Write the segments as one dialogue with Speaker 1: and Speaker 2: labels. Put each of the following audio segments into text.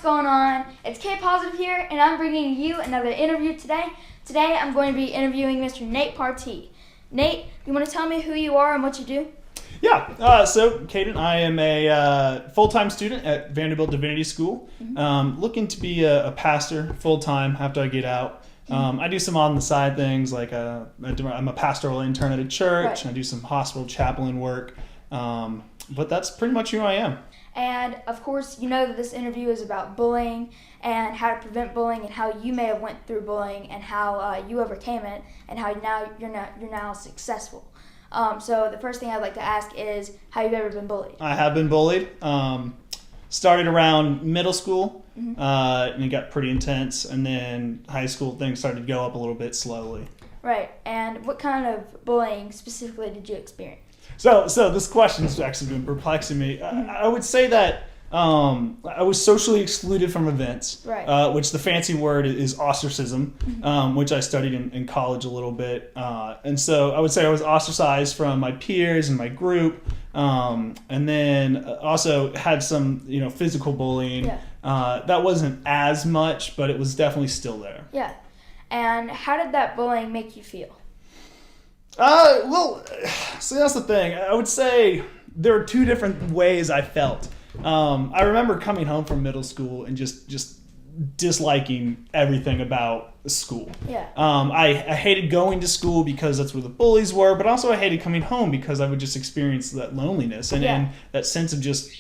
Speaker 1: what's going on? It's K+Positive here, and I'm bringing you another interview today. Today, I'm going to be interviewing Mr. Nate Partee. Nate, you want to tell me who you are and what you do?
Speaker 2: Yeah, so Caden, I am a full-time student at Vanderbilt Divinity School, looking to be a pastor full-time after I get out. I do some on-the-side things, like I'm a pastoral intern at a church,
Speaker 1: Right.
Speaker 2: and I do some hospital chaplain work, but that's pretty much who I am.
Speaker 1: And, of course, you know that this interview is about bullying and how to prevent bullying and how you may have went through bullying and how you overcame it and how you're now successsul. So the first thing I'd like to ask is, have you ever been bullied?
Speaker 2: I have been bullied. Started around middle school, and it got pretty intense, and then high school things started to go up a little bit slowly.
Speaker 1: Right. And what kind of bullying specifically did you experience?
Speaker 2: So this question's actually been perplexing me. I would say that I was socially excluded from events,
Speaker 1: Right.
Speaker 2: Which the fancy word is ostracism, which I studied in college a little bit. And so I would say I was ostracized from my peers and my group, and then also had some physical bullying.
Speaker 1: Yeah.
Speaker 2: That wasn't as much, but it was definitely still there.
Speaker 1: Yeah. And how did that bullying make you feel?
Speaker 2: Well, so that's the thing. I would say there are two different ways I felt. I remember coming home from middle school and just disliking everything about school.
Speaker 1: Yeah.
Speaker 2: I hated going to school because that's where the bullies were, but also I hated coming home because I would just experience that loneliness and that sense of just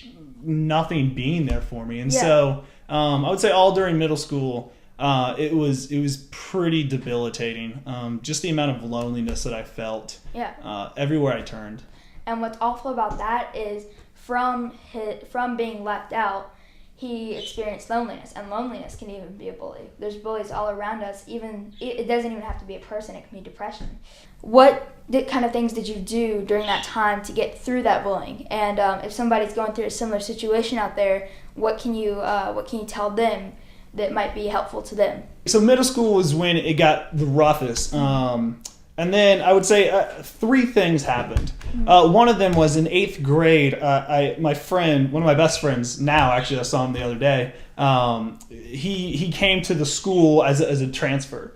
Speaker 2: nothing being there for me. And so I would say all during middle school, it was pretty debilitating. Just the amount of loneliness that I felt everywhere I turned.
Speaker 1: And what's awful about that is from being left out, he experienced loneliness, and loneliness can even be a bully. There's bullies all around us. It doesn't even have to be a person. It can be depression. What kind of things did you do during that time to get through that bullying? And if somebody's going through a similar situation out there, what can you tell them that might be helpful to them?
Speaker 2: So middle school was when it got the roughest. And then I would say three things happened. One of them was in 8th grade. My friend, one of my best friends now, actually I saw him the other day, he came to the school as a transfer,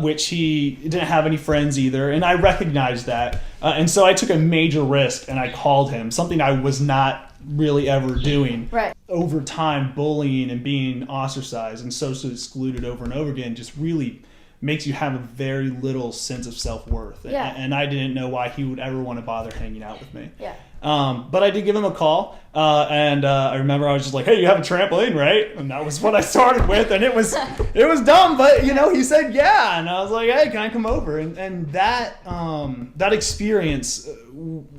Speaker 2: which he didn't have any friends either. And I recognized that. And so I took a major risk and I called him, something I was not really ever doing.
Speaker 1: Right.
Speaker 2: Over time, bullying and being ostracized and socially excluded over and over again just really makes you have a very little sense of self-worth.
Speaker 1: Yeah.
Speaker 2: And I didn't know why he would ever want to bother hanging out with me.
Speaker 1: Yeah.
Speaker 2: But I did give him a call, and I remember I was just like, "Hey, you have a trampoline, right?" And that was what I started with, and it was dumb, but he said yeah, and I was like, "Hey, can I come over?" And that experience,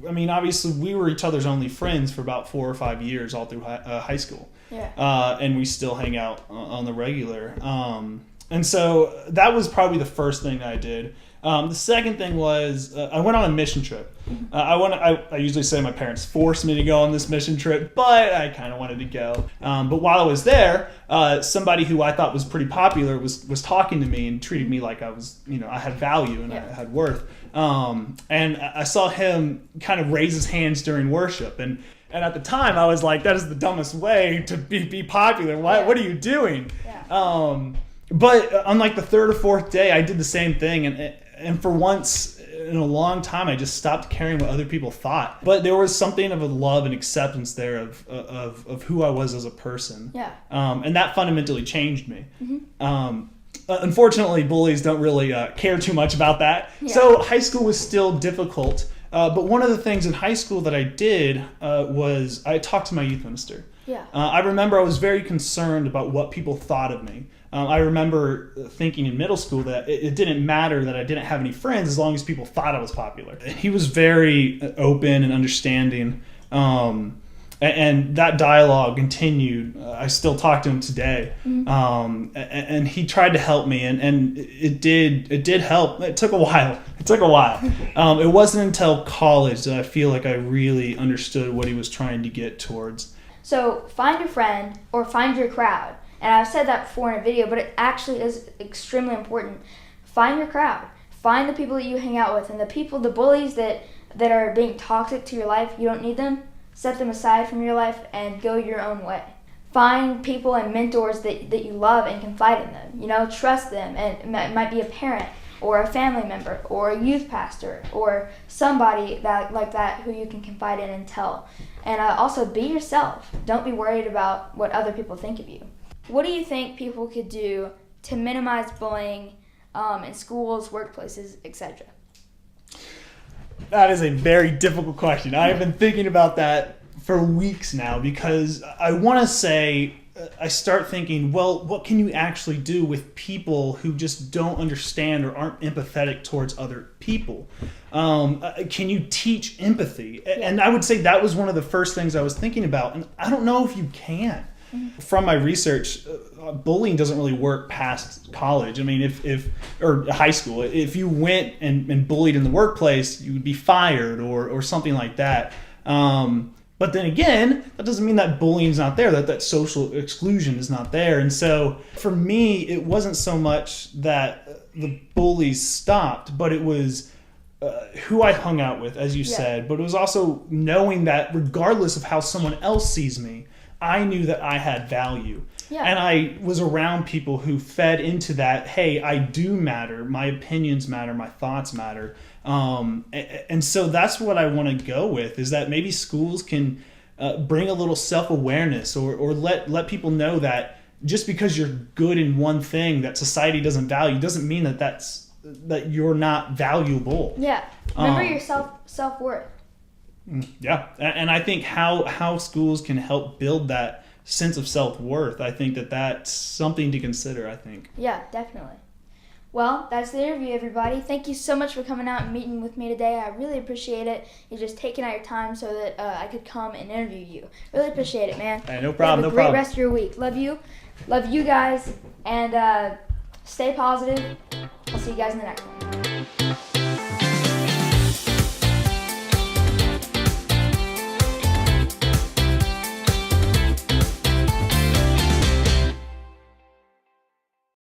Speaker 2: I mean, obviously we were each other's only friends for about 4 or 5 years all through high school, and we still hang out on the regular. And so that was probably the first thing that I did. The second thing was I went on a mission trip. I usually say my parents forced me to go on this mission trip, but I kind of wanted to go. But while I was there, somebody who I thought was pretty popular was talking to me and treated me like I was, I had value and I had worth. And I saw him kind of raise his hands during worship. And at the time, I was like, that is the dumbest way to be popular. What are you doing?
Speaker 1: Yeah.
Speaker 2: But on like the 3rd or 4th day, I did the same thing, and for once in a long time, I just stopped caring what other people thought. But there was something of a love and acceptance there of who I was as a person.
Speaker 1: Yeah.
Speaker 2: And that fundamentally changed me. Unfortunately, bullies don't really care too much about that.
Speaker 1: Yeah.
Speaker 2: So high school was still difficult. But one of the things in high school that I did was I talked to my youth minister.
Speaker 1: Yeah.
Speaker 2: I remember I was very concerned about what people thought of me. I remember thinking in middle school that it didn't matter that I didn't have any friends as long as people thought I was popular. He was very open and understanding, and that dialogue continued. I still talk to him today, and he tried to help me, and it did help. It took a while. It wasn't until college that I feel like I really understood what he was trying to get towards.
Speaker 1: So find your friend or find your crowd. And I've said that before in a video, but it actually is extremely important. Find your crowd. Find the people that you hang out with, and the bullies that are being toxic to your life, you don't need them. Set them aside from your life and go your own way. Find people and mentors that you love and confide in them. You know, trust them, and it might be a parent or a family member or a youth pastor or somebody like that who you can confide in and tell. And also be yourself. Don't be worried about what other people think of you. What do you think people could do to minimize bullying in schools, workplaces, etc.?
Speaker 2: That is a very difficult question. I have been thinking about that for weeks now, because I want to say, I start thinking, well, what can you actually do with people who just don't understand or aren't empathetic towards other people? Can you teach empathy? Yeah. And I would say that was one of the first things I was thinking about. And I don't know if you can. Mm-hmm. From my research, bullying doesn't really work past college. I mean, or high school. If you went and bullied in the workplace, you would be fired or something like that. But then again, that doesn't mean that bullying is not there, that social exclusion is not there. And so for me, it wasn't so much that the bullies stopped, but it was who I hung out with, as you said. But it was also knowing that regardless of how someone else sees me, I knew that I had value. Yeah. And I was around people who fed into that, hey, I do matter, my opinions matter, my thoughts matter. And so that's what I want to go with, is that maybe schools can bring a little self-awareness or let people know that just because you're good in one thing that society doesn't value doesn't mean that you're not valuable. Yeah.
Speaker 1: Remember your self-worth.
Speaker 2: Yeah. And I think how schools can help build that sense of self-worth, I think that's something to consider, I think.
Speaker 1: Yeah, definitely. Well, that's the interview, everybody. Thank you so much for coming out and meeting with me today. I really appreciate it. You just taking out your time so that I could come and interview you. Really appreciate it, man.
Speaker 2: Hey, no problem.
Speaker 1: Have a great rest of your week. Love you. Love you guys. And stay positive. I'll see you guys in the next one.